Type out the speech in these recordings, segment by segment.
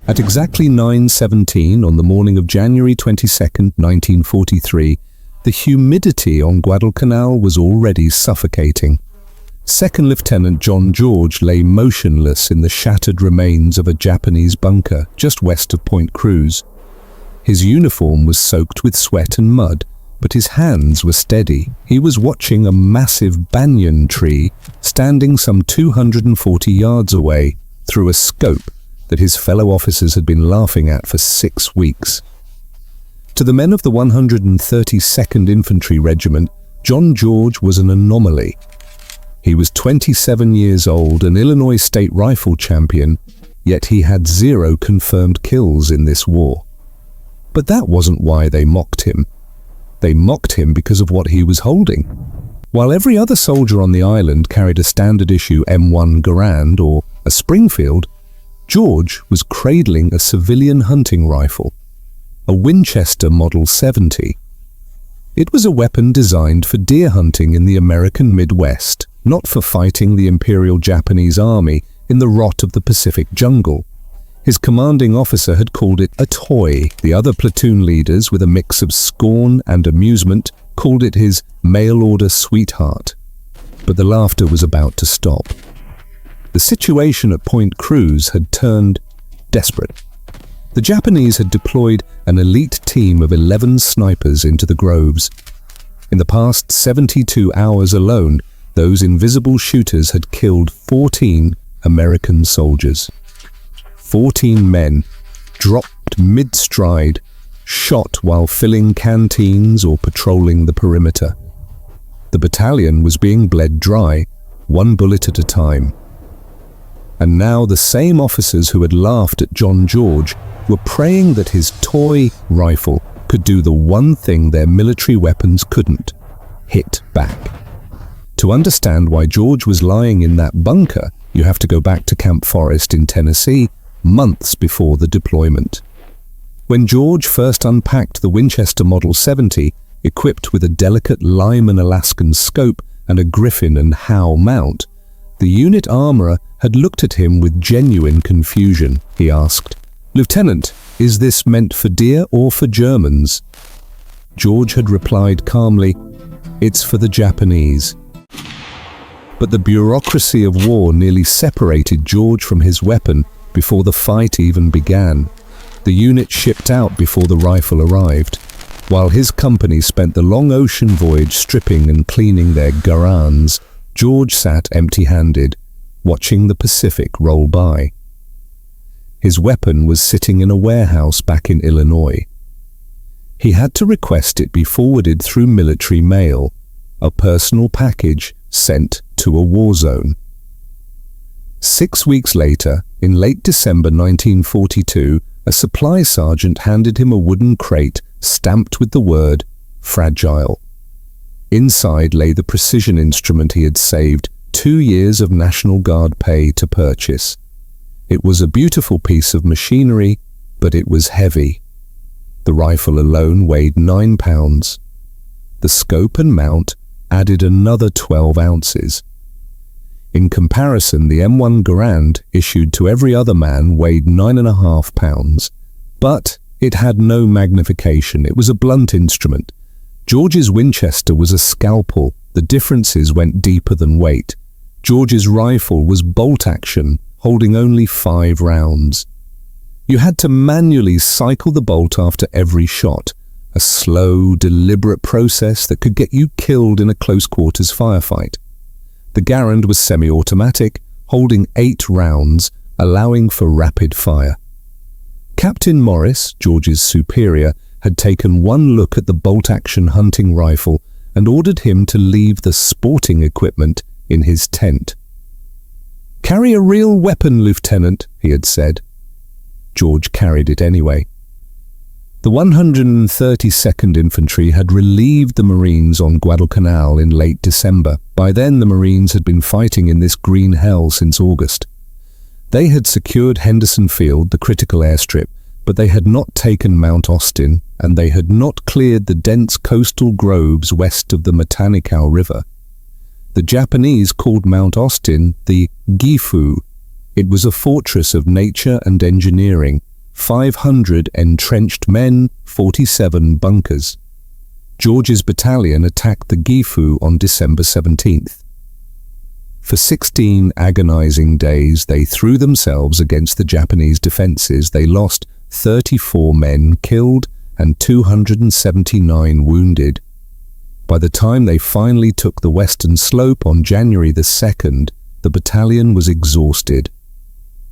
At exactly 9:17 on the morning of January 22nd, 1943, the humidity on Guadalcanal was already suffocating. Second Lieutenant John George lay motionless in the shattered remains of a Japanese bunker just west of Point Cruz. His uniform was soaked with sweat and mud, but his hands were steady. He was watching a massive banyan tree standing some 240 yards away through a scope that his fellow officers had been laughing at for 6 weeks. To the men of the 132nd Infantry Regiment, John George was an anomaly. He was 27 years old, an Illinois state rifle champion, yet he had 0 confirmed kills in this war. But that wasn't why they mocked him. They mocked him because of what he was holding. While every other soldier on the island carried a standard-issue M1 Garand or a Springfield, George was cradling a civilian hunting rifle, a Winchester Model 70. It was a weapon designed for deer hunting in the American Midwest, not for fighting the Imperial Japanese Army in the rot of the Pacific jungle. His commanding officer had called it a toy. The other platoon leaders, with a mix of scorn and amusement, called it his mail-order sweetheart. But the laughter was about to stop. The situation at Point Cruz had turned desperate. The Japanese had deployed an elite team of 11 snipers into the groves. In the past 72 hours alone, those invisible shooters had killed 14 American soldiers. 14 men, dropped mid-stride, shot while filling canteens or patrolling the perimeter. The battalion was being bled dry, 1 bullet at a time. And now the same officers who had laughed at John George were praying that his toy rifle could do the one thing their military weapons couldn't: hit back. To understand why George was lying in that bunker, you have to go back to Camp Forest in Tennessee, months before the deployment. When George first unpacked the Winchester Model 70, equipped with a delicate Lyman Alaskan scope and a Griffin and Howe mount, the unit armourer had looked at him with genuine confusion. He asked, "Lieutenant, is this meant for deer or for Germans?" George had replied calmly, "It's for the Japanese." But the bureaucracy of war nearly separated George from his weapon before the fight even began. The unit shipped out before the rifle arrived, while his company spent the long ocean voyage stripping and cleaning their Garands. George sat empty-handed, watching the Pacific roll by. His weapon was sitting in a warehouse back in Illinois. He had to request it be forwarded through military mail, a personal package sent to a war zone. 6 weeks later, in late December 1942, a supply sergeant handed him a wooden crate stamped with the word "fragile." Inside lay the precision instrument he had saved 2 years of National Guard pay to purchase. It was a beautiful piece of machinery, but it was heavy. The rifle alone weighed 9 pounds. The scope and mount added another 12 ounces. In comparison, the M1 Garand issued to every other man weighed 9.5 pounds. But it had no magnification. It was a blunt instrument. George's Winchester was a scalpel. The differences went deeper than weight. George's rifle was bolt action, holding only 5 rounds. You had to manually cycle the bolt after every shot, a slow, deliberate process that could get you killed in a close-quarters firefight. The Garand was semi-automatic, holding 8 rounds, allowing for rapid fire. Captain Morris, George's superior, had taken one look at the bolt-action hunting rifle and ordered him to leave the sporting equipment in his tent. "Carry a real weapon, Lieutenant," he had said. George carried it anyway. The 132nd Infantry had relieved the Marines on Guadalcanal in late December. By then, the Marines had been fighting in this green hell since August. They had secured Henderson Field, the critical airstrip, but they had not taken Mount Austin, and they had not cleared the dense coastal groves west of the Matanikau River. The Japanese called Mount Austin the Gifu. It was a fortress of nature and engineering, 500 entrenched men, 47 bunkers. George's battalion attacked the Gifu on December 17th. For 16 agonizing days, they threw themselves against the Japanese defenses. They lost 34 men killed and 279 wounded. By the time they finally took the western slope on January the 2nd, the battalion was exhausted.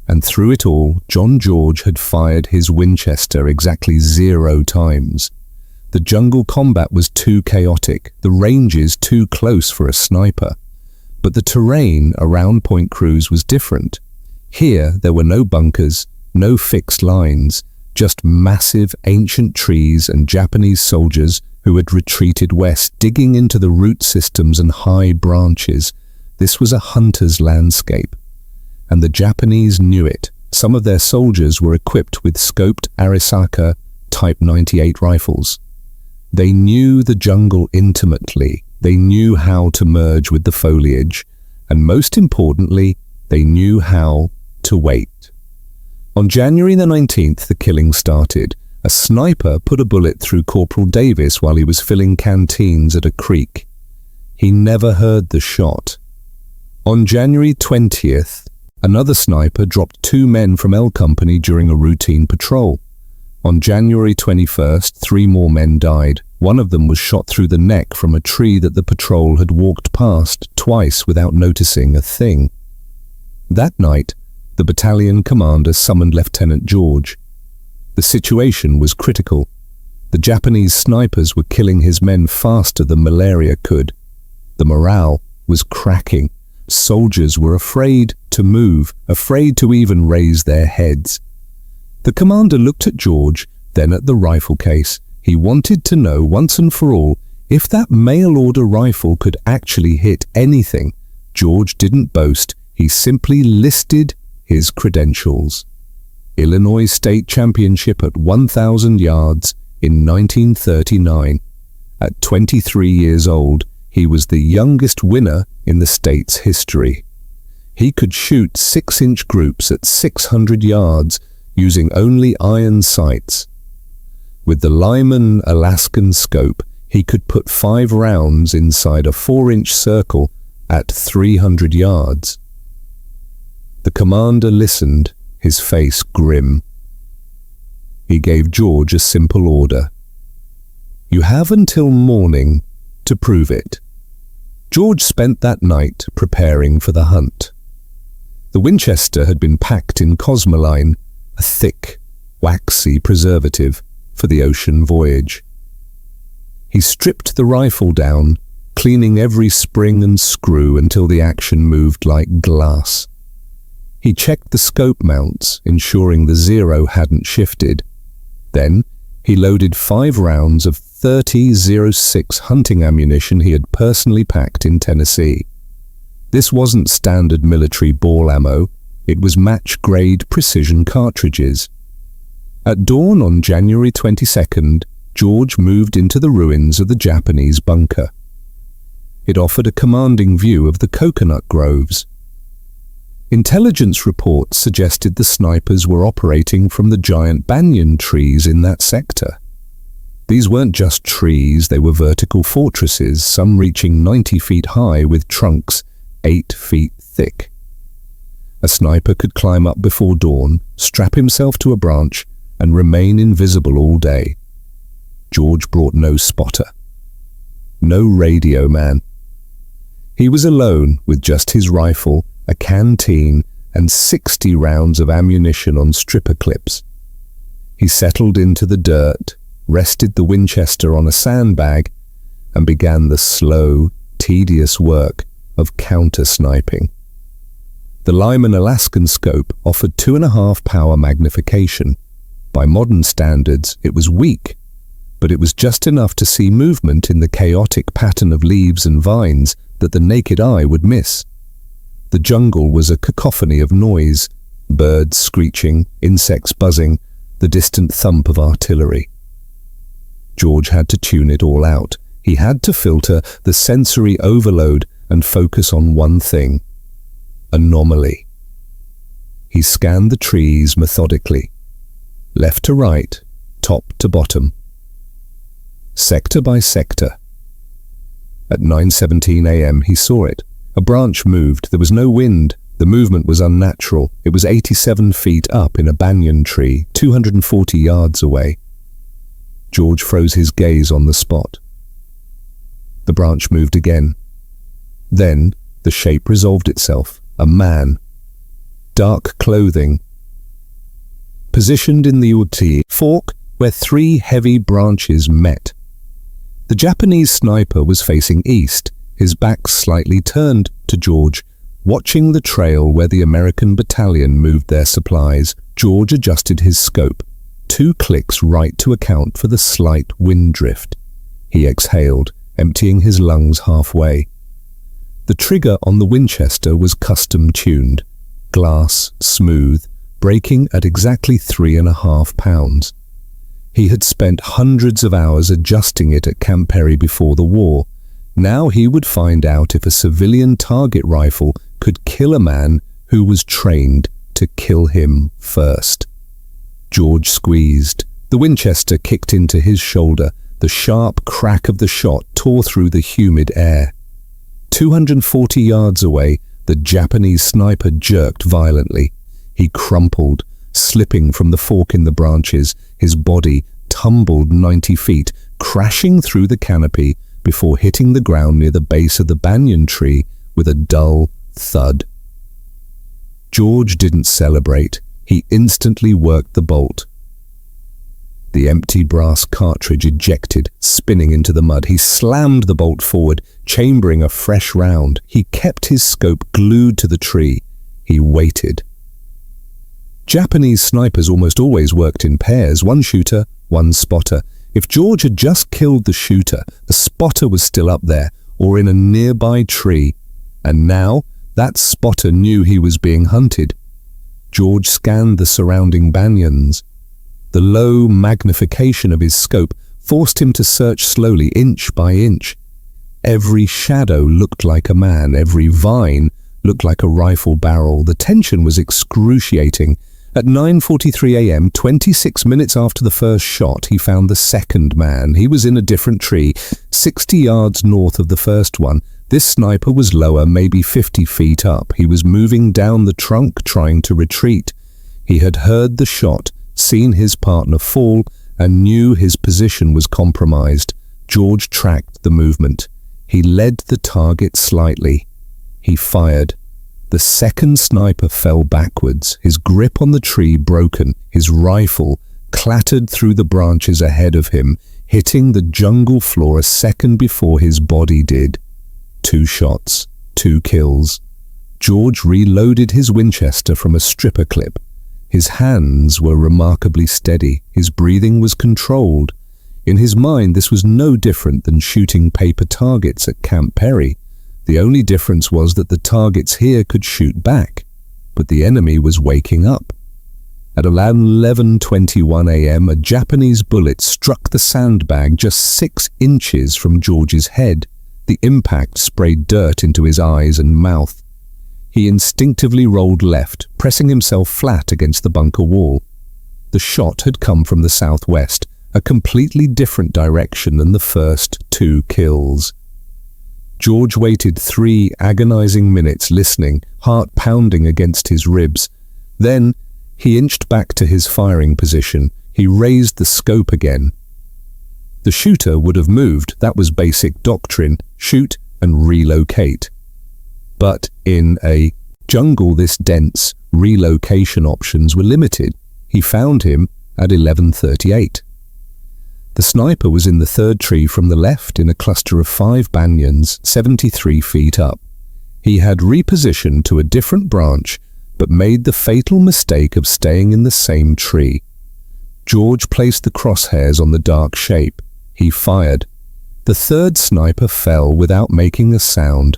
And through it all, John George had fired his Winchester exactly 0 times. The jungle combat was too chaotic, the ranges too close for a sniper. But the terrain around Point Cruz was different. Here there were no bunkers, no fixed lines, just massive ancient trees and Japanese soldiers who had retreated west, digging into the root systems and high branches. This was a hunter's landscape. And the Japanese knew it. Some of their soldiers were equipped with scoped Arisaka Type 98 rifles. They knew the jungle intimately. They knew how to merge with the foliage. And most importantly, they knew how to wait. On January the 19th, the killing started. A sniper put a bullet through Corporal Davis while he was filling canteens at a creek. He never heard the shot. On January 20th, another sniper dropped 2 men from L Company during a routine patrol. On January 21st, 3 more men died. One of them was shot through the neck from a tree that the patrol had walked past twice without noticing a thing. That night, the battalion commander summoned Lieutenant George. The situation was critical. The Japanese snipers were killing his men faster than malaria could. The morale was cracking. Soldiers were afraid to move, afraid to even raise their heads. The commander looked at George, then at the rifle case. He wanted to know once and for all if that mail-order rifle could actually hit anything. George didn't boast. He simply listed his credentials. Illinois State Championship at 1,000 yards in 1939. At 23 years old, he was the youngest winner in the state's history. He could shoot 6-inch groups at 600 yards using only iron sights. With the Lyman Alaskan scope, he could put 5 rounds inside a 4-inch circle at 300 yards. The commander listened, his face grim. He gave George a simple order. You have until morning to prove it. George spent that night preparing for the hunt. The Winchester had been packed in cosmoline, a thick, waxy preservative for the ocean voyage. He stripped the rifle down, cleaning every spring and screw until the action moved like glass. He checked the scope mounts, ensuring the zero hadn't shifted. Then, he loaded 5 rounds of .30-06 hunting ammunition he had personally packed in Tennessee. This wasn't standard military ball ammo, it was match-grade precision cartridges. At dawn on January 22nd, George moved into the ruins of the Japanese bunker. It offered a commanding view of the coconut groves. Intelligence reports suggested the snipers were operating from the giant banyan trees in that sector. These weren't just trees, they were vertical fortresses, some reaching 90 feet high with trunks 8 feet thick. A sniper could climb up before dawn, strap himself to a branch, and remain invisible all day. George brought no spotter. No radio man. He was alone with just his rifle, a canteen, and 60 rounds of ammunition on stripper clips. He settled into the dirt, rested the Winchester on a sandbag, and began the slow, tedious work of counter-sniping. The Lyman Alaskan scope offered 2.5 power magnification. By modern standards, it was weak, but it was just enough to see movement in the chaotic pattern of leaves and vines that the naked eye would miss. The jungle was a cacophony of noise, birds screeching, insects buzzing, the distant thump of artillery. George had to tune it all out. He had to filter the sensory overload and focus on one thing: anomaly. He scanned the trees methodically. left to right, top to bottom, sector by sector. At 9:17 a.m. he saw it. A branch moved. There was no wind. The movement was unnatural. It was 87 feet up in a banyan tree, 240 yards away. George froze his gaze on the spot. The branch moved again. Then the shape resolved itself. A man. Dark clothing. Positioned in the uti fork where three heavy branches met. The Japanese sniper was facing east, his back slightly turned to George, watching the trail where the American battalion moved their supplies. George adjusted his scope, 2 clicks right to account for the slight wind drift. He exhaled, emptying his lungs halfway. The trigger on the Winchester was custom-tuned, glass, smooth, breaking at exactly 3.5 pounds. He had spent hundreds of hours adjusting it at Camp Perry before the war. Now he would find out if a civilian target rifle could kill a man who was trained to kill him first. George squeezed. The Winchester kicked into his shoulder. The sharp crack of the shot tore through the humid air. 240 yards away, the Japanese sniper jerked violently. He crumpled, slipping from the fork in the branches. His body tumbled 90 feet, crashing through the canopy before hitting the ground near the base of the banyan tree with a dull thud. George didn't celebrate. He instantly worked the bolt. The empty brass cartridge ejected, spinning into the mud. He slammed the bolt forward, chambering a fresh round. He kept his scope glued to the tree. He waited. Japanese snipers almost always worked in pairs, 1 shooter, 1 spotter. If George had just killed the shooter, the spotter was still up there, or in a nearby tree. And now, that spotter knew he was being hunted. George scanned the surrounding banyans. The low magnification of his scope forced him to search slowly, inch by inch. Every shadow looked like a man. Every vine looked like a rifle barrel. The tension was excruciating. At 9:43 a.m., 26 minutes after the first shot, he found the second man. He was in a different tree, 60 yards north of the first one. This sniper was lower, maybe 50 feet up. He was moving down the trunk, trying to retreat. He had heard the shot, seen his partner fall, and knew his position was compromised. George tracked the movement. He led the target slightly. He fired. The second sniper fell backwards, his grip on the tree broken. His rifle clattered through the branches ahead of him, hitting the jungle floor a second before his body did. 2 shots, 2 kills. George reloaded his Winchester from a stripper clip. His hands were remarkably steady. His breathing was controlled. In his mind, this was no different than shooting paper targets at Camp Perry. The only difference was that the targets here could shoot back, but the enemy was waking up. At around 11:21 a.m., a Japanese bullet struck the sandbag just 6 inches from George's head. The impact sprayed dirt into his eyes and mouth. He instinctively rolled left, pressing himself flat against the bunker wall. The shot had come from the southwest, a completely different direction than the first 2 kills. George waited 3 agonizing minutes listening, heart pounding against his ribs. Then he inched back to his firing position. He raised the scope again. The shooter would have moved. That was basic doctrine: shoot and relocate. But in a jungle this dense, relocation options were limited. He found him at 11:38. The sniper was in the 3rd tree from the left in a cluster of 5 banyans, 73 feet up. He had repositioned to a different branch, but made the fatal mistake of staying in the same tree. George placed the crosshairs on the dark shape. He fired. The 3rd sniper fell without making a sound.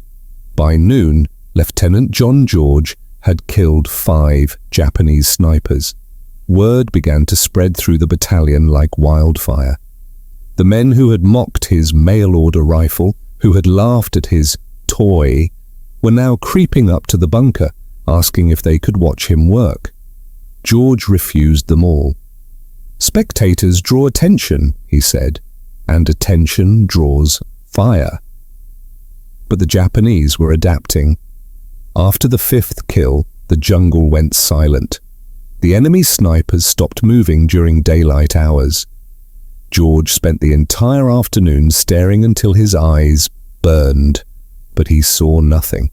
By noon, Lieutenant John George had killed 5 Japanese snipers. Word began to spread through the battalion like wildfire. The men who had mocked his mail-order rifle, who had laughed at his toy, were now creeping up to the bunker, asking if they could watch him work. George refused them all. "Spectators draw attention," he said, "and attention draws fire." But the Japanese were adapting. After the fifth kill, the jungle went silent. The enemy snipers stopped moving during daylight hours. George spent the entire afternoon staring until his eyes burned, but he saw nothing.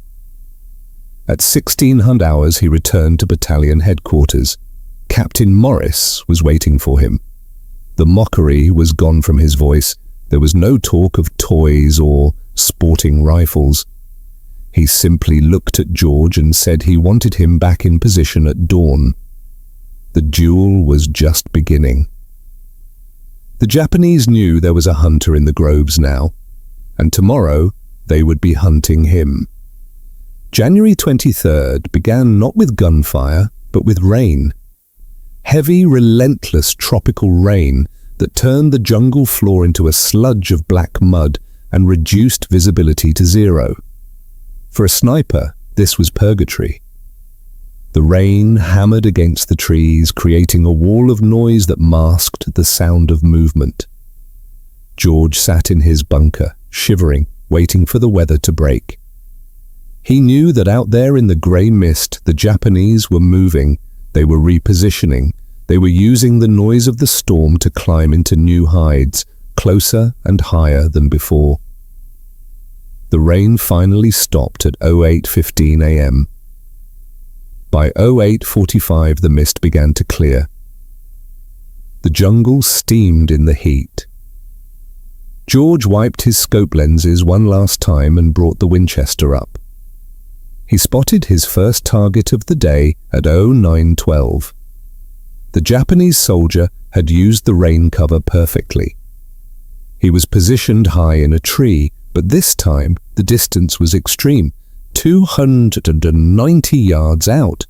At 1600 hours, he returned to battalion headquarters. Captain Morris was waiting for him. The mockery was gone from his voice. There was no talk of toys or sporting rifles. He simply looked at George and said he wanted him back in position at dawn. The duel was just beginning. The Japanese knew there was a hunter in the groves now, and tomorrow they would be hunting him. January 23rd began not with gunfire, but with rain. Heavy, relentless tropical rain that turned the jungle floor into a sludge of black mud and reduced visibility to zero. For a sniper, this was purgatory. The rain hammered against the trees, creating a wall of noise that masked the sound of movement. George sat in his bunker, shivering, waiting for the weather to break. He knew that out there in the grey mist, the Japanese were moving, they were repositioning, they were using the noise of the storm to climb into new heights, closer and higher than before. The rain finally stopped at 08:15 a.m. By 08:45 the mist began to clear. The jungle steamed in the heat. George wiped his scope lenses one last time and brought the Winchester up. He spotted his first target of the day at 09:12. The Japanese soldier had used the rain cover perfectly. He was positioned high in a tree, but this time the distance was extreme, 290 yards out.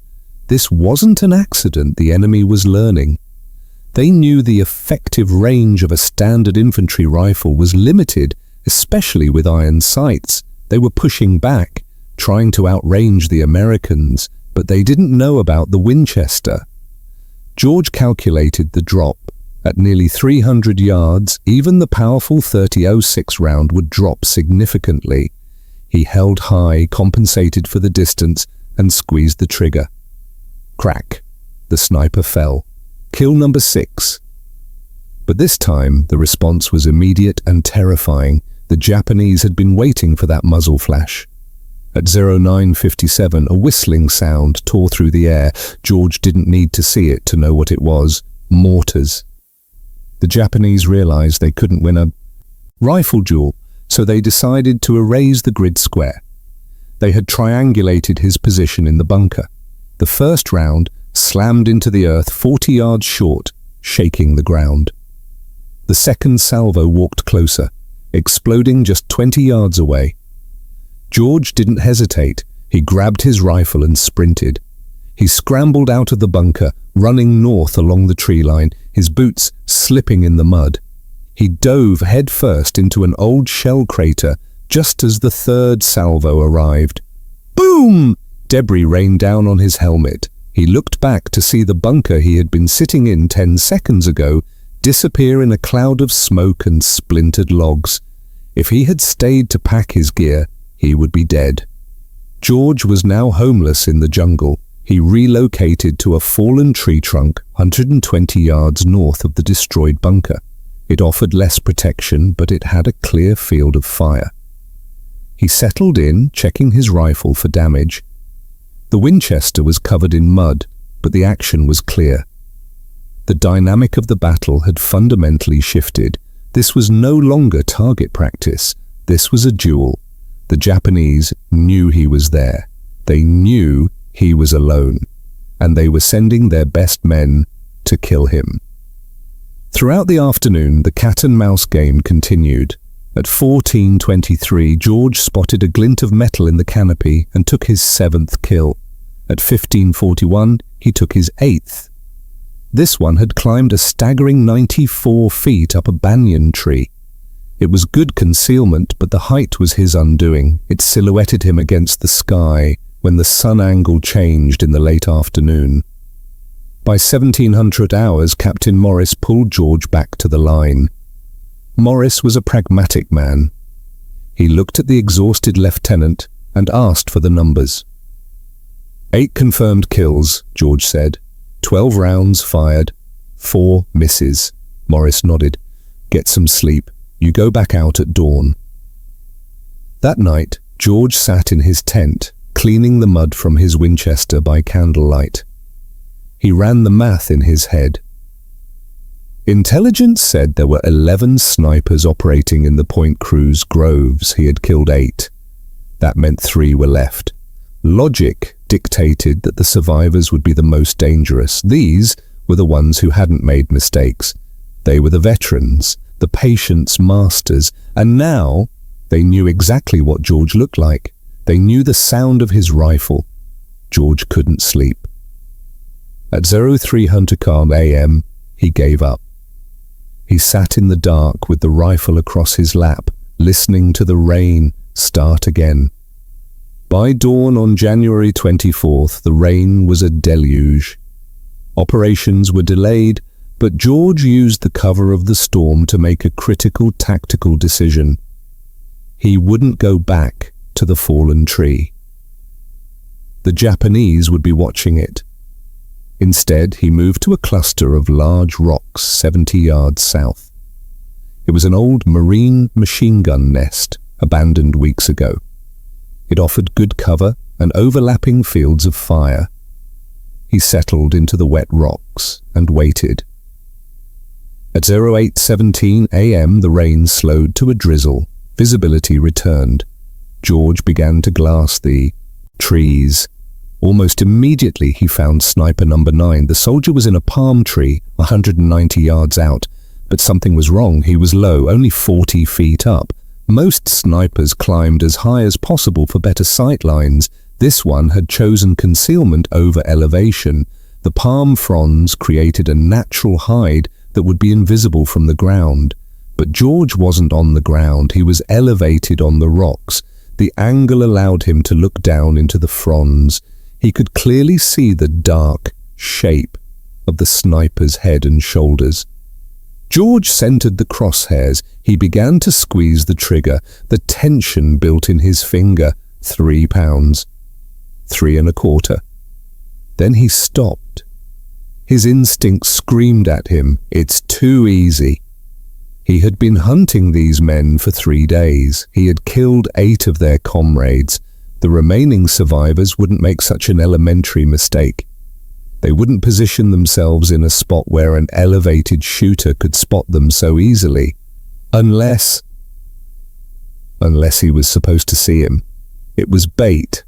This wasn't an accident, the enemy was learning. They knew the effective range of a standard infantry rifle was limited, especially with iron sights. They were pushing back, trying to outrange the Americans, but they didn't know about the Winchester. George calculated the drop. At nearly 300 yards, even the powerful .30-06 round would drop significantly. He held high, compensated for the distance, and squeezed the trigger. Crack. The sniper fell. Kill number 6. But this time, the response was immediate and terrifying. The Japanese had been waiting for that muzzle flash. At 09:57, a whistling sound tore through the air. George didn't need to see it to know what it was. Mortars. The Japanese realized they couldn't win a rifle duel, so they decided to erase the grid square. They had triangulated his position in the bunker. The first round slammed into the earth 40 yards short, shaking the ground. The second salvo walked closer, exploding just 20 yards away. George didn't hesitate. He grabbed his rifle and sprinted. He scrambled out of the bunker, running north along the tree line, his boots slipping in the mud. He dove headfirst into an old shell crater just as the third salvo arrived. Boom! Debris rained down on his helmet. He looked back to see the bunker he had been sitting in 10 seconds ago disappear in a cloud of smoke and splintered logs. If he had stayed to pack his gear, he would be dead. George was now homeless in the jungle. He relocated to a fallen tree trunk 120 yards north of the destroyed bunker. It offered less protection, but it had a clear field of fire. He settled in, checking his rifle for damage. The Winchester was covered in mud, but the action was clear. The dynamic of the battle had fundamentally shifted. This was no longer target practice. This was a duel. The Japanese knew he was there. They knew he was alone, and they were sending their best men to kill him. Throughout the afternoon, the cat-and-mouse game continued. At 14:23, George spotted a glint of metal in the canopy and took his 7th kill. At 15:41, he took his 8th. This one had climbed a staggering 94 feet up a banyan tree. It was good concealment, but the height was his undoing. It silhouetted him against the sky when the sun angle changed in the late afternoon. By 1700 hours, Captain Morris pulled George back to the line. Morris was a pragmatic man. He looked at the exhausted lieutenant and asked for the numbers. 8 confirmed kills, George said. 12 rounds fired. 4 misses. Morris nodded. Get some sleep. You go back out at dawn. That night, George sat in his tent, cleaning the mud from his Winchester by candlelight. He ran the math in his head. Intelligence said there were 11 snipers operating in the Point Cruz groves. He had killed 8. That meant 3 were left. Logic dictated that the survivors would be the most dangerous. These were the ones who hadn't made mistakes. They were the veterans, the patience masters, and now they knew exactly what George looked like. They knew the sound of his rifle. George couldn't sleep. At 0300 AM, he gave up. He sat in the dark with the rifle across his lap, listening to the rain start again. By dawn on January 24th, the rain was a deluge. Operations were delayed, but George used the cover of the storm to make a critical tactical decision. He wouldn't go back to the fallen tree. The Japanese would be watching it. Instead, he moved to a cluster of large rocks 70 yards south. It was an old Marine machine gun nest, abandoned weeks ago. It offered good cover and overlapping fields of fire. He settled into the wet rocks and waited. At 0817 AM, the rain slowed to a drizzle. Visibility returned. George began to glass the trees. Almost immediately, he found sniper number 9. The soldier was in a palm tree 190 yards out, but something was wrong. He was low, only 40 feet up. Most snipers climbed as high as possible for better sight lines. This one had chosen concealment over elevation. The palm fronds created a natural hide that would be invisible from the ground. But George wasn't on the ground. He was elevated on the rocks. The angle allowed him to look down into the fronds. He could clearly see the dark shape of the sniper's head and shoulders. George centered the crosshairs. He began to squeeze the trigger. The tension built in his finger. 3 pounds. 3 1/4. Then he stopped. His instinct screamed at him, "It's too easy." He had been hunting these men for 3 days. He had killed 8 of their comrades. The remaining survivors wouldn't make such an elementary mistake. They wouldn't position themselves in a spot where an elevated shooter could spot them so easily. Unless he was supposed to see him. It was bait.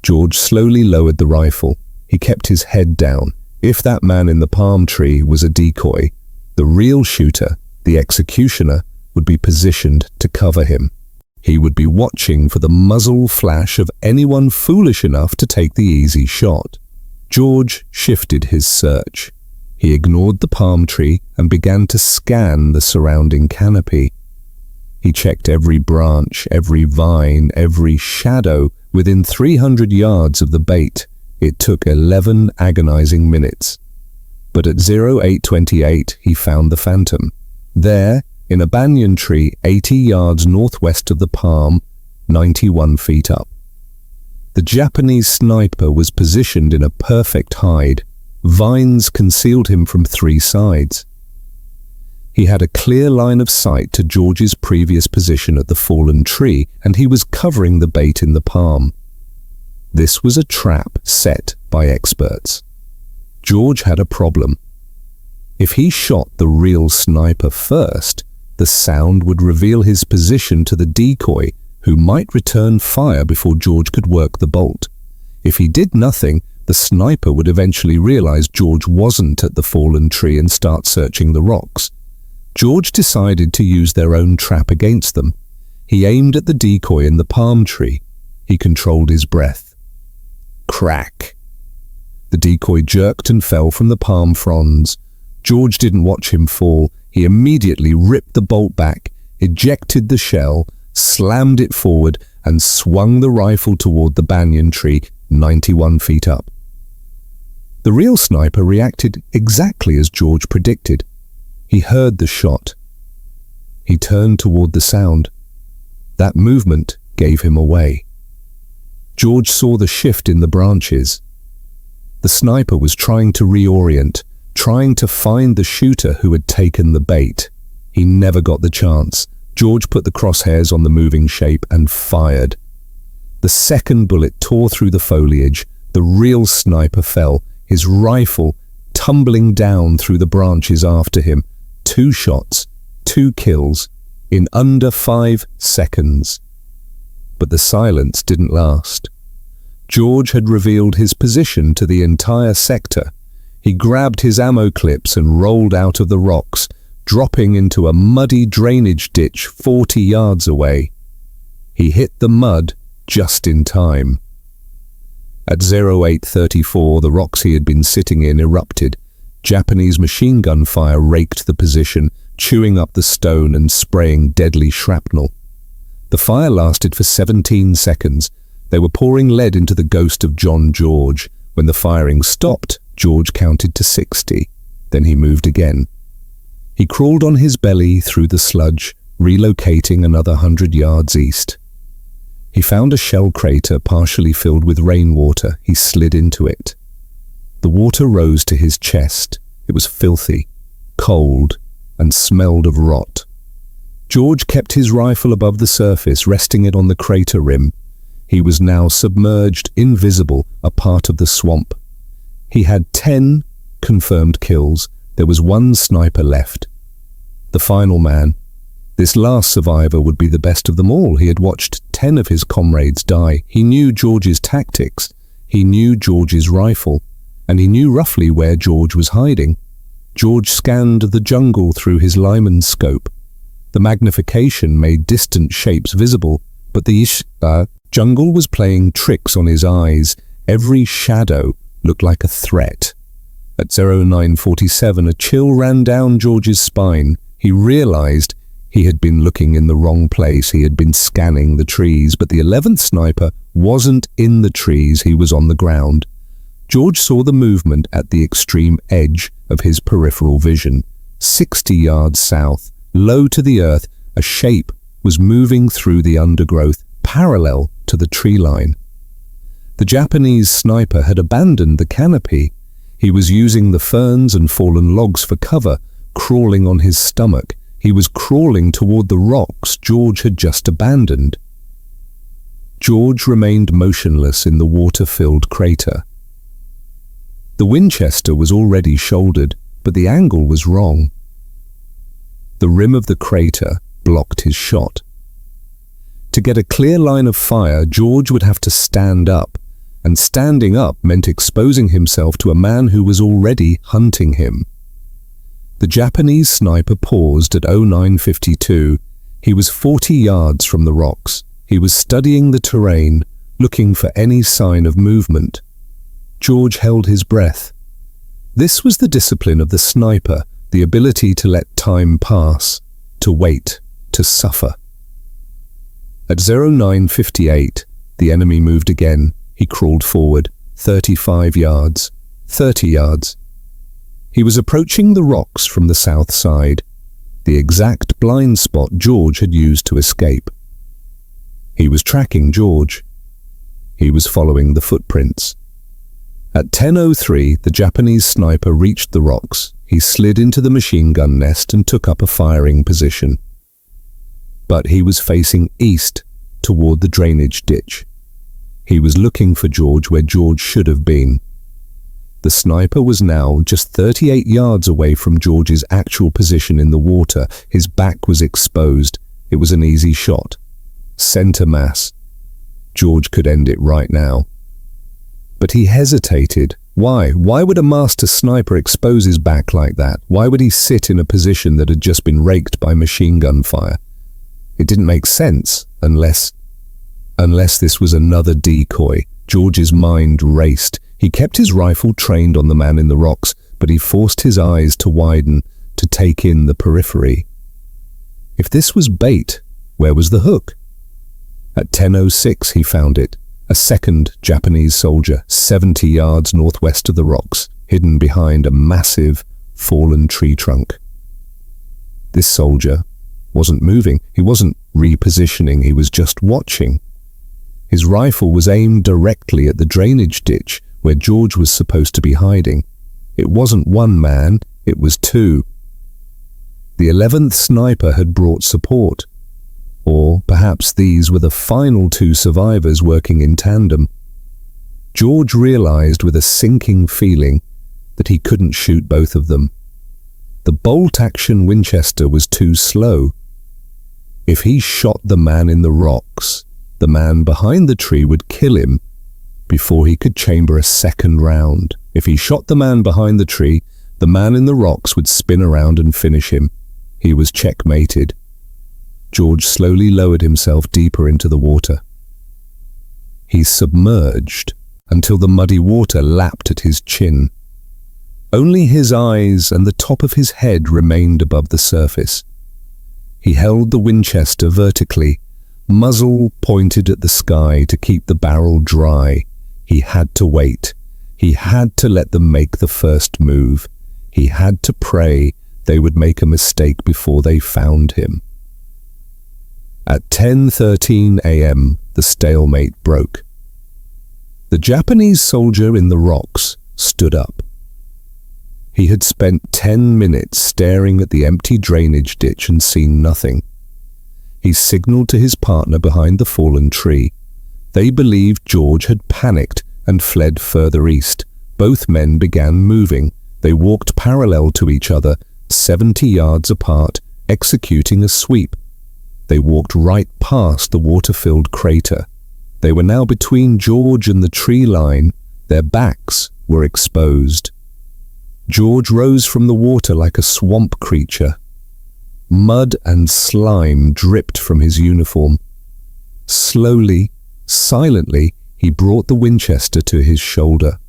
George slowly lowered the rifle. He kept his head down. If that man in the palm tree was a decoy, the real shooter, the executioner, would be positioned to cover him. He would be watching for the muzzle flash of anyone foolish enough to take the easy shot. George shifted his search. He ignored the palm tree and began to scan the surrounding canopy. He checked every branch, every vine, every shadow within 300 yards of the bait. It took 11 agonizing minutes. But at 0828, he found the phantom. There, in a banyan tree 80 yards northwest of the palm, 91 feet up. The Japanese sniper was positioned in a perfect hide. Vines concealed him from 3 sides. He had a clear line of sight to George's previous position at the fallen tree, and he was covering the bait in the palm. This was a trap set by experts. George had a problem. If he shot the real sniper first, the sound would reveal his position to the decoy, who might return fire before George could work the bolt. If he did nothing, the sniper would eventually realize George wasn't at the fallen tree and start searching the rocks. George decided to use their own trap against them. He aimed at the decoy in the palm tree. He controlled his breath. Crack! The decoy jerked and fell from the palm fronds. George didn't watch him fall. He immediately ripped the bolt back, ejected the shell, slammed it forward, and swung the rifle toward the banyan tree 91 feet up. The real sniper reacted exactly as George predicted. He heard the shot. He turned toward the sound. That movement gave him away. George saw the shift in the branches. The sniper was trying to reorient, trying to find the shooter who had taken the bait. He never got the chance. George put the crosshairs on the moving shape and fired. The second bullet tore through the foliage. The real sniper fell, his rifle tumbling down through the branches after him. 2 shots, 2 kills, in under 5 seconds. But the silence didn't last. George had revealed his position to the entire sector. He grabbed his ammo clips and rolled out of the rocks, dropping into a muddy drainage ditch 40 yards away. He hit the mud just in time. At 08:34, the rocks he had been sitting in erupted. Japanese machine gun fire raked the position, chewing up the stone and spraying deadly shrapnel. The fire lasted for 17 seconds. They were pouring lead into the ghost of John George. When the firing stopped, George counted to 60. Then he moved again. He crawled on his belly through the sludge, relocating another 100 yards east. He found a shell crater partially filled with rainwater. He slid into it. The water rose to his chest. It was filthy, cold, and smelled of rot. George kept his rifle above the surface, resting it on the crater rim. He was now submerged, invisible, a part of the swamp. He had 10 confirmed kills. There was 1 sniper left. The final man. This last survivor would be the best of them all. He had watched 10 of his comrades die. He knew George's tactics. He knew George's rifle. And he knew roughly where George was hiding. George scanned the jungle through his Lyman scope. The magnification made distant shapes visible, but the jungle was playing tricks on his eyes. Every shadow looked like a threat. At 09:47, a chill ran down George's spine. He realized he had been looking in the wrong place. He had been scanning the trees, but the 11th sniper wasn't in the trees. He was on the ground. George saw the movement at the extreme edge of his peripheral vision. 60 yards south, low to the earth, a shape was moving through the undergrowth, parallel to the tree line. The Japanese sniper had abandoned the canopy. He was using the ferns and fallen logs for cover, crawling on his stomach. He was crawling toward the rocks George had just abandoned. George remained motionless in the water-filled crater. The Winchester was already shouldered, but the angle was wrong. The rim of the crater blocked his shot. To get a clear line of fire, George would have to stand up, and standing up meant exposing himself to a man who was already hunting him. The Japanese sniper paused at 09:52. He was 40 yards from the rocks. He was studying the terrain, looking for any sign of movement. George held his breath. This was the discipline of the sniper, the ability to let time pass, to wait, to suffer. At 09:58, the enemy moved again. He crawled forward, 35 yards, 30 yards. He was approaching the rocks from the south side, the exact blind spot George had used to escape. He was tracking George. He was following the footprints. At 10:03, the Japanese sniper reached the rocks. He slid into the machine gun nest and took up a firing position. But he was facing east, toward the drainage ditch. He was looking for George where George should have been. The sniper was now just 38 yards away from George's actual position in the water. His back was exposed. It was an easy shot. Center mass. George could end it right now. But he hesitated. Why? Why would a master sniper expose his back like that? Why would he sit in a position that had just been raked by machine gun fire? It didn't make sense unless this was another decoy. George's mind raced. He kept his rifle trained on the man in the rocks, but he forced his eyes to widen, to take in the periphery. If this was bait, where was the hook? At 10:06 he found it. A second Japanese soldier, 70 yards northwest of the rocks, hidden behind a massive, fallen tree trunk. This soldier wasn't moving. He wasn't repositioning. He was just watching. His rifle was aimed directly at the drainage ditch where George was supposed to be hiding. It wasn't one man, it was two. The 11th sniper had brought support. Or perhaps these were the final two survivors working in tandem. George realized with a sinking feeling that he couldn't shoot both of them. The bolt-action Winchester was too slow. If he shot the man in the rocks, the man behind the tree would kill him before he could chamber a second round. If he shot the man behind the tree, the man in the rocks would spin around and finish him. He was checkmated. George slowly lowered himself deeper into the water. He submerged until the muddy water lapped at his chin. Only his eyes and the top of his head remained above the surface. He held the Winchester vertically, muzzle pointed at the sky to keep the barrel dry. He had to wait. He had to let them make the first move. He had to pray they would make a mistake before they found him. At 10:13 a.m., the stalemate broke. The Japanese soldier in the rocks stood up. He had spent 10 minutes staring at the empty drainage ditch and seen nothing. He signaled to his partner behind the fallen tree. They believed George had panicked and fled further east. Both men began moving. They walked parallel to each other, 70 yards apart, executing a sweep. They walked right past the water-filled crater. They were now between George and the tree line. Their backs were exposed. George rose from the water like a swamp creature. Mud and slime dripped from his uniform. Slowly, silently, he brought the Winchester to his shoulder.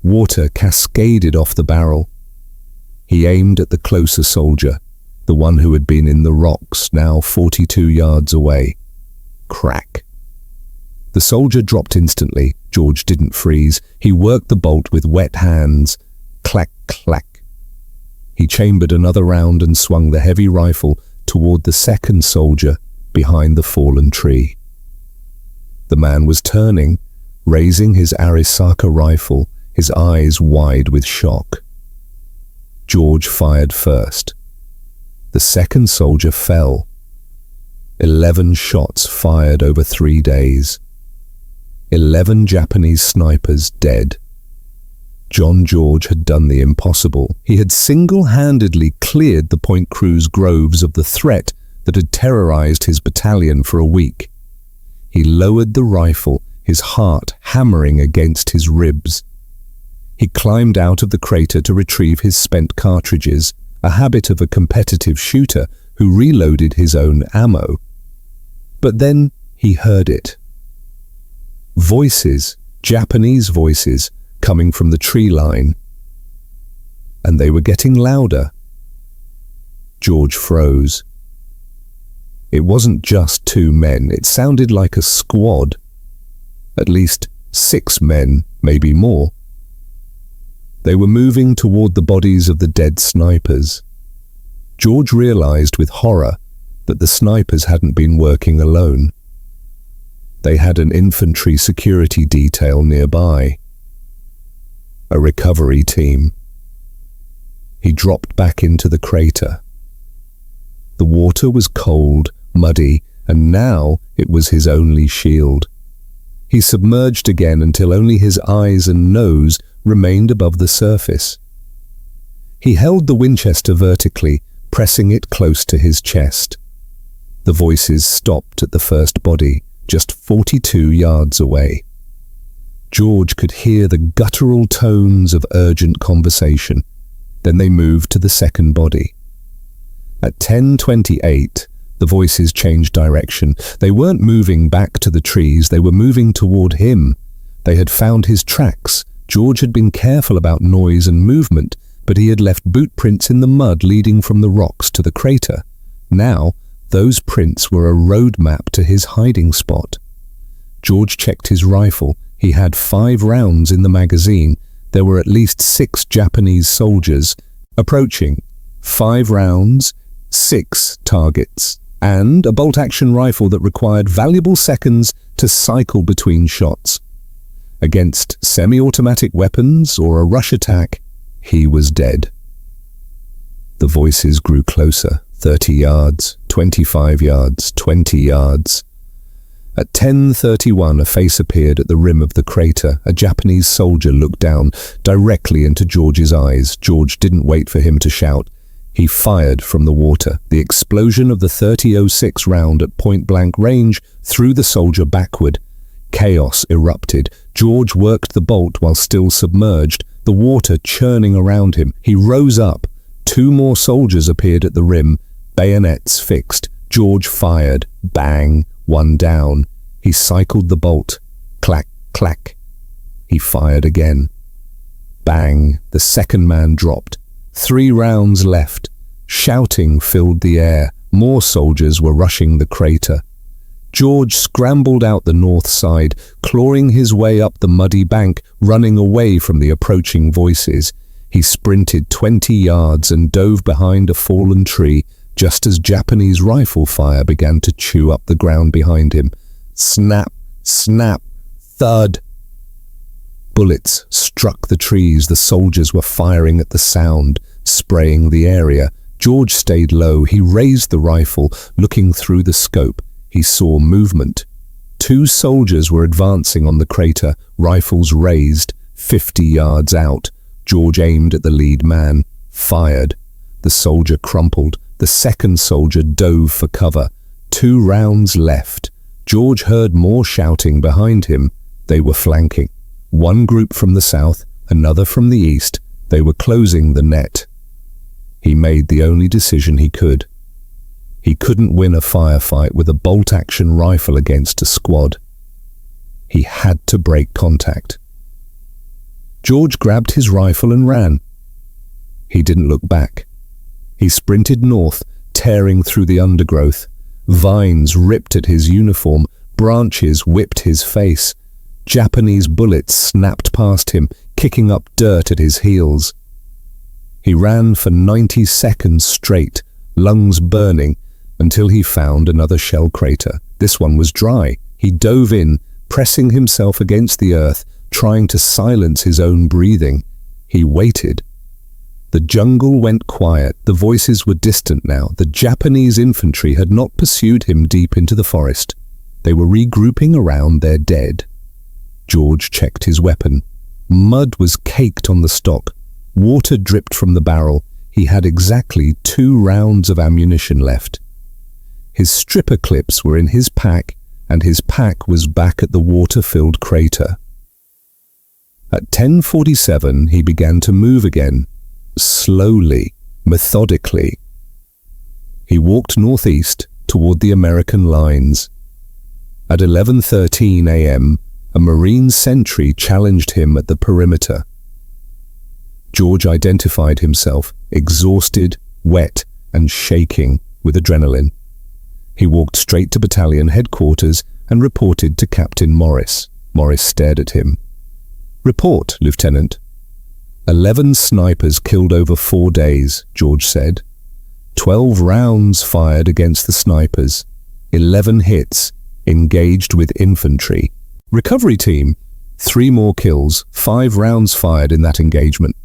Water cascaded off the barrel. He aimed at the closer soldier, the one who had been in the rocks, now 42 yards away. Crack. The soldier dropped instantly. George didn't freeze. He worked the bolt with wet hands. Clack, clack. He chambered another round and swung the heavy rifle toward the second soldier behind the fallen tree. The man was turning, raising his Arisaka rifle, his eyes wide with shock. George fired first. The second soldier fell. 11 shots fired over 3 days. 11 Japanese snipers dead. John George had done the impossible. He had single-handedly cleared the Point Cruz groves of the threat that had terrorized his battalion for a week. He lowered the rifle, his heart hammering against his ribs. He climbed out of the crater to retrieve his spent cartridges, a habit of a competitive shooter who reloaded his own ammo. But then he heard it. Voices, Japanese voices, coming from the tree line. And they were getting louder. George froze. It wasn't just 2 men, it sounded like a squad. At least 6 men, maybe more. They were moving toward the bodies of the dead snipers. George realized with horror that the snipers hadn't been working alone. They had an infantry security detail nearby. A recovery team. He dropped back into the crater. The water was cold, muddy, and now it was his only shield. He submerged again until only his eyes and nose remained above the surface. He held the Winchester vertically, pressing it close to his chest. The voices stopped at the first body, just 42 yards away. George could hear the guttural tones of urgent conversation. Then they moved to the second body. At 10:28, the voices changed direction. They weren't moving back to the trees, they were moving toward him. They had found his tracks. George had been careful about noise and movement, but he had left boot prints in the mud leading from the rocks to the crater. Now, those prints were a road map to his hiding spot. George checked his rifle. He had 5 rounds in the magazine. There were at least 6 Japanese soldiers approaching. 5 rounds, 6 targets, and a bolt-action rifle that required valuable seconds to cycle between shots. Against semi-automatic weapons or a rush attack, he was dead. The voices grew closer. 30 yards, 25 yards, 20 yards. At 10:31, a face appeared at the rim of the crater. A Japanese soldier looked down directly into George's eyes. George didn't wait for him to shout. He fired from the water. The explosion of the .30-06 round at point-blank range threw the soldier backward. Chaos erupted. George worked the bolt while still submerged, the water churning around him. He rose up. 2 more soldiers appeared at the rim, bayonets fixed. George fired. Bang. 1 down. He cycled the bolt. Clack, clack. He fired again. Bang. The second man dropped. 3 rounds left. Shouting filled the air. More soldiers were rushing the crater. George scrambled out the north side, clawing his way up the muddy bank, running away from the approaching voices. He sprinted 20 yards and dove behind a fallen tree, just as Japanese rifle fire began to chew up the ground behind him. Snap, snap, thud. Bullets struck the trees. The soldiers were firing at the sound, spraying the area. George stayed low. He raised the rifle, looking through the scope. He saw movement. 2 soldiers were advancing on the crater, rifles raised, 50 yards out. George aimed at the lead man, fired. The soldier crumpled. The second soldier dove for cover. 2 rounds left. George heard more shouting behind him. They were flanking. 1 group from the south, another from the east. They were closing the net. He made the only decision he could. He couldn't win a firefight with a bolt-action rifle against a squad. He had to break contact. George grabbed his rifle and ran. He didn't look back. He sprinted north, tearing through the undergrowth. Vines ripped at his uniform, branches whipped his face. Japanese bullets snapped past him, kicking up dirt at his heels. He ran for 90 seconds straight, lungs burning, until he found another shell crater. This one was dry. He dove in, pressing himself against the earth, trying to silence his own breathing. He waited. The jungle went quiet. The voices were distant now. The Japanese infantry had not pursued him deep into the forest. They were regrouping around their dead. George checked his weapon. Mud was caked on the stock. Water dripped from the barrel. He had exactly 2 rounds of ammunition left. His stripper clips were in his pack, and his pack was back at the water-filled crater. At 10:47, he began to move again. Slowly, methodically. He walked northeast toward the American lines. At 11:13 a.m., a Marine sentry challenged him at the perimeter. George identified himself, exhausted, wet, and shaking with adrenaline. He walked straight to battalion headquarters and reported to Captain Morris. Morris stared at him. "Report, Lieutenant." 11 snipers killed over 4 days, George said. 12 rounds fired against the snipers. 11 hits, engaged with infantry. Recovery team, 3 more kills, 5 rounds fired in that engagement.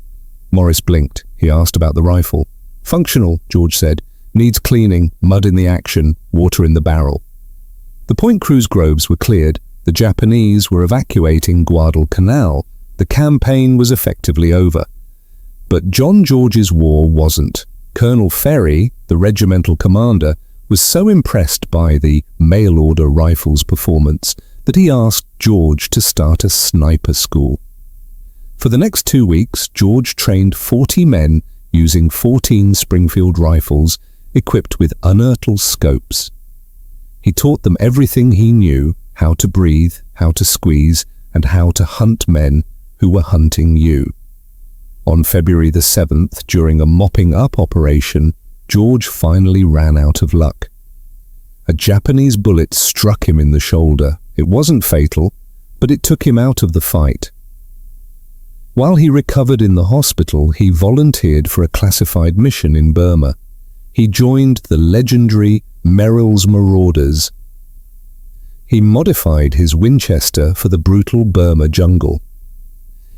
Morris blinked. He asked about the rifle. "Functional," George said. "Needs cleaning, mud in the action, water in the barrel." The Point Cruz groves were cleared. The Japanese were evacuating Guadalcanal. The campaign was effectively over. But John George's war wasn't. Colonel Ferry, the regimental commander, was so impressed by the mail-order rifle's performance that he asked George to start a sniper school. For the next 2 weeks, George trained 40 men using 14 Springfield rifles equipped with unertl scopes. He taught them everything he knew, how to breathe, how to squeeze, and how to hunt men who were hunting you. On February the 7th, during a mopping-up operation, George finally ran out of luck. A Japanese bullet struck him in the shoulder. It wasn't fatal, but it took him out of the fight. While he recovered in the hospital, he volunteered for a classified mission in Burma. He joined the legendary Merrill's Marauders. He modified his Winchester for the brutal Burma jungle.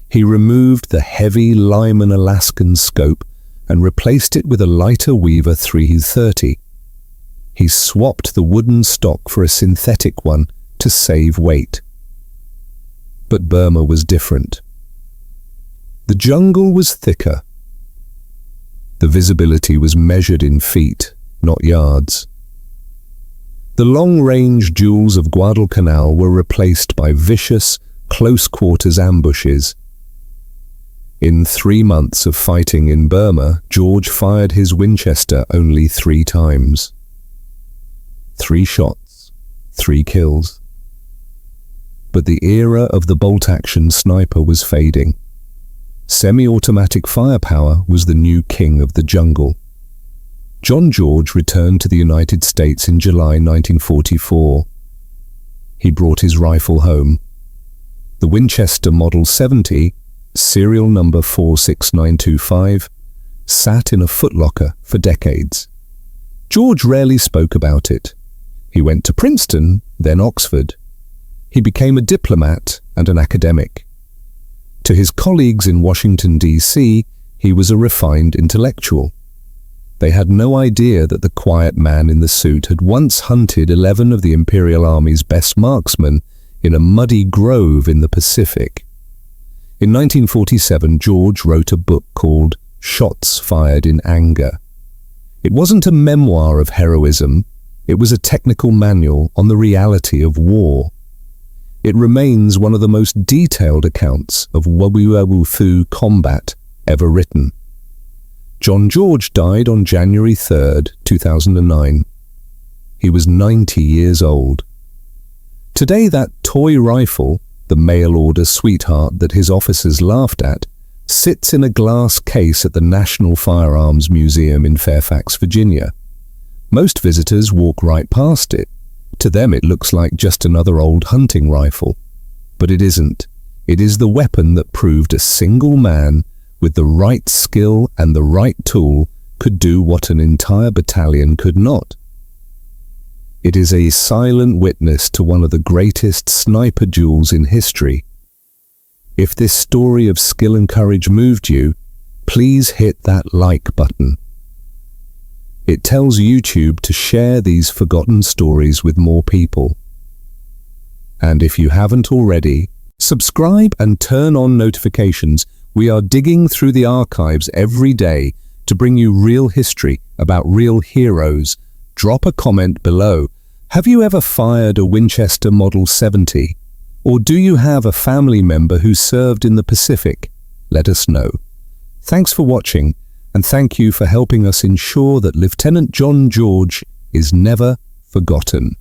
He removed the heavy Lyman Alaskan scope and replaced it with a lighter Weaver 330. He swapped the wooden stock for a synthetic one to save weight. But Burma was different. The jungle was thicker. The visibility was measured in feet, not yards. The long-range duels of Guadalcanal were replaced by vicious, close-quarters ambushes. In 3 months of fighting in Burma, George fired his Winchester only 3 times. 3 shots, 3 kills. But the era of the bolt-action sniper was fading. Semi-automatic firepower was the new king of the jungle. John George returned to the United States in July 1944. He brought his rifle home. The Winchester Model 70, serial number 46925, sat in a footlocker for decades. George rarely spoke about it. He went to Princeton, then Oxford. He became a diplomat and an academic. To his colleagues in Washington, D.C., he was a refined intellectual. They had no idea that the quiet man in the suit had once hunted 11 of the Imperial Army's best marksmen in a muddy grove in the Pacific. In 1947, George wrote a book called Shots Fired in Anger. It wasn't a memoir of heroism, it was a technical manual on the reality of war. It remains one of the most detailed accounts of Wubu Fu combat ever written. John George died on January 3, 2009. He was 90 years old. Today, that toy rifle, the mail-order sweetheart that his officers laughed at, sits in a glass case at the National Firearms Museum in Fairfax, Virginia. Most visitors walk right past it. To them it looks like just another old hunting rifle. But it isn't. It is the weapon that proved a single man with the right skill and the right tool could do what an entire battalion could not. It is a silent witness to one of the greatest sniper duels in history. If this story of skill and courage moved you, please hit that like button. It tells YouTube to share these forgotten stories with more people. And if you haven't already, subscribe and turn on notifications. We are digging through the archives every day to bring you real history about real heroes. Drop a comment below. Have you ever fired a Winchester Model 70? Or do you have a family member who served in the Pacific? Let us know. Thanks for watching, and thank you for helping us ensure that Lieutenant John George is never forgotten.